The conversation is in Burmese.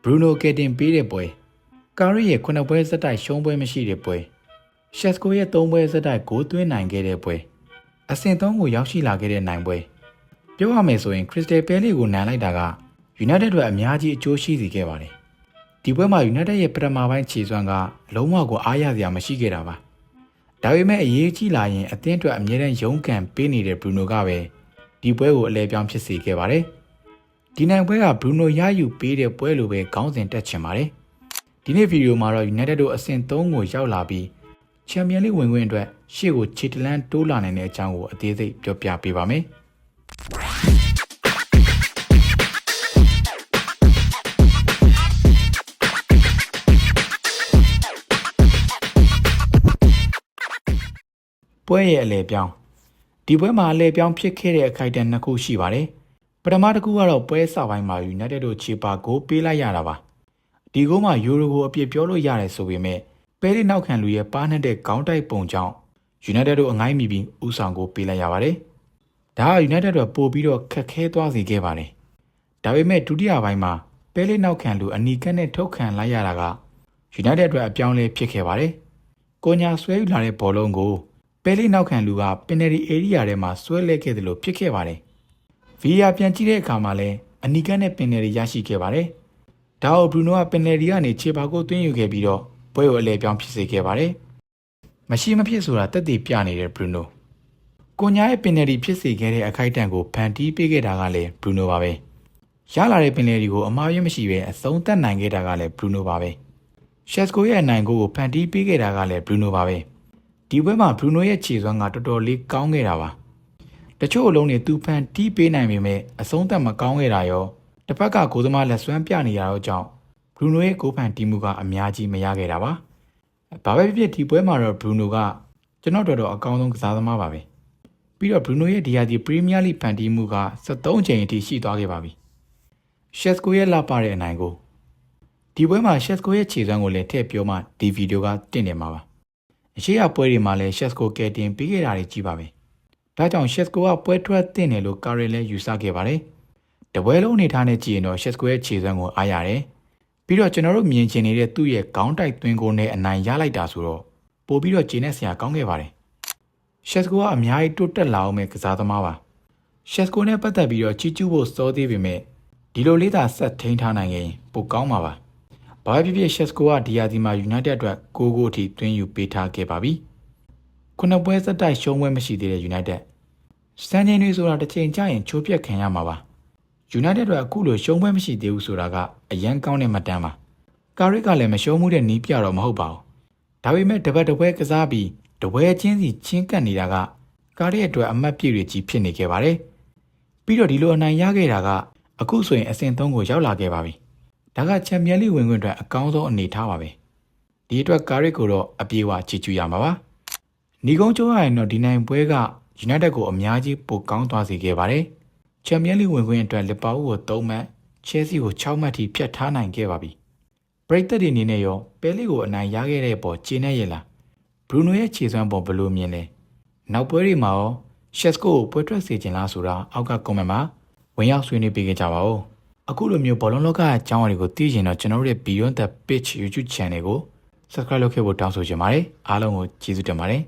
Bruno ကတင်ပေးတဲ့ပွဲကာရီရဲ့9ပွဲစက်တိုက်ရှုံးပွဲမရှိတဲ့ပွဲရှက်စကိုရဲ့3ပွဲစက်တိုက်ဂိုးသွင်းနိုင်ခဲ့တဲ့ပွဲအဆင့်3ကိုရောက်ရှိလာခဲ့တဲ့နိုင်ပွဲပြောရမယ်ဆိုရင် Crystal Palace ကိုနိုင်လိုက်တာက United တို့အများကြီးအကျိုးရှိစေခဲ့ပါတယ်ဒီပွဲမှာ United ရဲ့ပထမပိုင်းခြေစွမ်းကလုံးဝကိုအားရစရာမရှိခဲ့တာပါဒါပေမဲ့အရေးကြီးလာရင်အသင်းအတွက်အမြဲတမ်းရုန်းကန်ပေးနေတဲ့ Bruno ကပဲဒီပွဲကိုအလဲပြောင်းဖြစ်စေခဲ့ပါတယ်ဒီနိုင်ပွဲက Bruno ရယူပေးတဲ့ပွဲလိုပဲခေါင်းစဉ်တက်ချင်ပါတယ်ဒီနေ့ဗီဒီယိုမှာတော့ United တို့အဆင့်3ကိုရောက်လာပြီး Champions League ဝင်ခွင့်အတွက်ရှေ့ကိုခြေတလန်းတိုးလာနိုင်တဲ့အကြောင်းကိုအသေးစိတ်ပြောပြပေးပါမယ်ပွဲရဲ့အလဲပြောင်းဒီပွဲမှာအလဲပြောင်းဖြစ်ခဲ့တဲ့အခိုက်အတန့်2ခုရှိပါတယ်ပထမတစ်ခုကတော့ပွဲစပိုင်းမှာ United တို့ခြေပါဂိုးပေးလိုက်ရတာပါဒီဂိုးမှာယူရိုကိုအပြစ်ပြောလို့ရတယ်ဆိုပေမဲ့ပဲလေးနောက်ခံလူရဲ့ပါနှက်တဲ့ခေါင်းတိုက်ပုံကြောင့် United တို့အငိုင်းမိပြီးဥဆောင်ကိုပေးလိုက်ရပါတယ်ဒါက United တို့ပို့ပြီးတော့ခက်ခဲသွားစေခဲ့ပါတယ်ဒါပေမဲ့ဒုတိယပိုင်းမှာပဲလေးနောက်ခံလူအနီကတ်နဲ့ထုတ်ခံလိုက်ရတာက United အတွက်အပြောင်းလဲဖြစ်ခဲ့ပါတယ်ကိုညာဆွဲယူလာတဲ့ဘောလုံးကိုပဲလေးနောက်ခံလူက penalty area ထဲမှာဆွဲလဲခဲ့တယ်လို့ဖြစ်ခဲ့ပါတယ်။ VAR ပြန်ကြည့်တဲ့အခါမှာလည်းအနီကတ်နဲ့ penalty ရရှိခဲ့ပါတယ်။ဒါကို Bruno က penalty ကနေခြေပါကိုသွင်းယူခဲ့ပြီးတော့ပွဲကိုအလဲပြောင်းဖြစ်စေခဲ့ပါတယ်။မရှိမဖြစ်ဆိုတာတက်တည်ပြနေတဲ့ Bruno ။ကိုညာရဲ့ penalty ဖြစ်စေခဲ့တဲ့အခိုက်အတန့်ကိုဖန်တီးပေးခဲ့တာကလည်း Bruno ပါပဲ။ရလာတဲ့ penalty ကိုအမှားယွင်းမရှိဘဲအဆုံးသတ်နိုင်ခဲ့တာကလည်း Bruno ပါပဲ။ Shesko ရဲ့အနိုင်ဂိုးကိုဖန်တီးပေးခဲ့တာကလည်း Bruno ပါပဲ။ဒီပွဲမှာ Bruno ရဲ့ခြေစွမ်းကတော်တော်လေးကောင်းခဲ့တာပါတချို့အလုံးတွေသူဖန်တီးပေးနိုင်ပေမဲ့အဆုံးသတ်မကောင်းခဲ့တာရောတစ်ဖက်ကဂိုးသမားလက်စွမ်းပြနေရတော့ကြောင့် Bruno ရဲ့ဂိုးဖန်တီးမှုကအများကြီးမရခဲ့တာပါဘာပဲဖြစ်ဖြစ်ဒီပွဲမှာတော့ Bruno ကကျွန်တော်တော်အကောင်းဆုံးကစားသမားပါပဲပြီးတော့ Bruno ရဲ့ဒီယာဒီ Premier League ဖန်တီးမှုက73ချိန်အထိရှိသွားခဲ့ပါပြီ Shesko ရဲ့လာပါတဲ့အနိုင်ကိုဒီပွဲမှာ Shesko ရဲ့ခြေစွမ်းကိုလည်းထည့်ပြောမှဒီဗီဒီယိုကတင်နေမှာပါအရှိရပွဲတွေမှာလည်း Shesko ကဲတင်ပေးခဲ့တာတွေကြီးပါပဲဒါကြောင့် Shesko ကပွဲထွက်တင်တယ်လို့ကာရီလည်းယူဆခဲ့ပါတယ်တပွဲလုံးအနေထားနဲ့ကြည့်ရင်တော့ Shesko ရဲ့ခြေစွမ်းကိုအားရတယ်ပြီးတော့ကျွန်တော်တို့မြင်ချင်နေတဲ့သူ့ရဲ့ခေါင်းတိုက်သွင်းကိုနဲ့အနိုင်ရလိုက်တာဆိုတော့ပို့ပြီးတော့ဂျင်းနဲ့ဆရာကောင်းခဲ့ပါတယ် Shesko ကအများကြီးတိုးတက်လာအောင်မဲ့ကစားသမားပါ Shesko နဲ့ပတ်သက်ပြီးတော့ချီးကျူးဖို့စောသေးပေမဲ့ဒီလိုလေးသာဆက်ထိန်းထားနိုင်ရင်ပိုကောင်းမှာပါဘာဖြစ်ဖြစ် Shesko ကဒီယာဒီမှာ United အတွက်9ဂိုးအထိသွင်းယူပေးထားခဲ့ပါပြီ။ခုနှစ်ပွဲစက်တိုက်ရှုံးပွဲမရှိသေးတဲ့ United စံချိန်တွေဆိုတာတစ်ချိန်ကျရင်ချိုးပြက်ခံရမှာပါ။ United အတွက်အခုလိုရှုံးပွဲမရှိသေးဘူးဆိုတာကအရန်ကောင်းတဲ့မှတ်တမ်းပါ။ကာရစ်ကလည်းမရှုံးမှုတဲ့နီးပြတော့မဟုတ်ပါဘူး။ဒါပေမဲ့တပတ်တစ်ပွဲကစားပြီးတပွဲချင်းစီချင်းကပ်နေတာကကာရစ်အတွက်အမှတ်ပြည့်တွေကြီးဖြစ်နေခဲ့ပါတယ်။ပြီးတော့ဒီလိုအနိုင်ရခဲ့တာကအခုဆိုရင်အဆင့်3ကိုရောက်လာခဲ့ပါပြီ။ဒါကချန်ပီယံလိဝင်ခွင့်အတွက်အကောင်းဆုံးအနေထားပါပဲဒီအတွက်ကာရစ်ကိုတော့အပြေးအဝချီကျူးရမှာပါညီကုန်းကျိုးရရင်တော့ဒီနိုင်ပွဲက United ကိုအများကြီးပိုကောင်းသွားစေခဲ့ပါတယ်ချန်ပီယံလိဝင်ခွင့်အတွက်လီဗာပူးကို3မှတ် Chelsea ကို6မှတ်ထိဖြတ်ထားနိုင်ခဲ့ပါပြီပရိသတ်တွေအနေနဲ့ရောပဲလီကိုအနိုင်ရခဲ့တဲ့ပေါ်ကျင်းနေရလား Bruno ရဲ့ခြေစွမ်းပေါ်ဘယ်လိုမြင်လဲနောက်ပွဲတွေမှာရော Shesko ကိုပွဲထွက်စေချင်လားဆိုတာအောက်က comment မှာဝင်ရောက်ဆွေးနွေးပေးကြပါဦးအခုလိုမျိုးဘောလုံးလောကအကြောင်းအရာတွေကိုသိချင်တော့ကျွန်တော်တို့ရဲ့ Beyond the Pitch YouTube Channel ကို Subscribe လုပ်ခဲ့ဖို့တောင်းဆိုချင်ပါတယ်အားလုံးကိုကျေးဇူးတင်ပါတယ်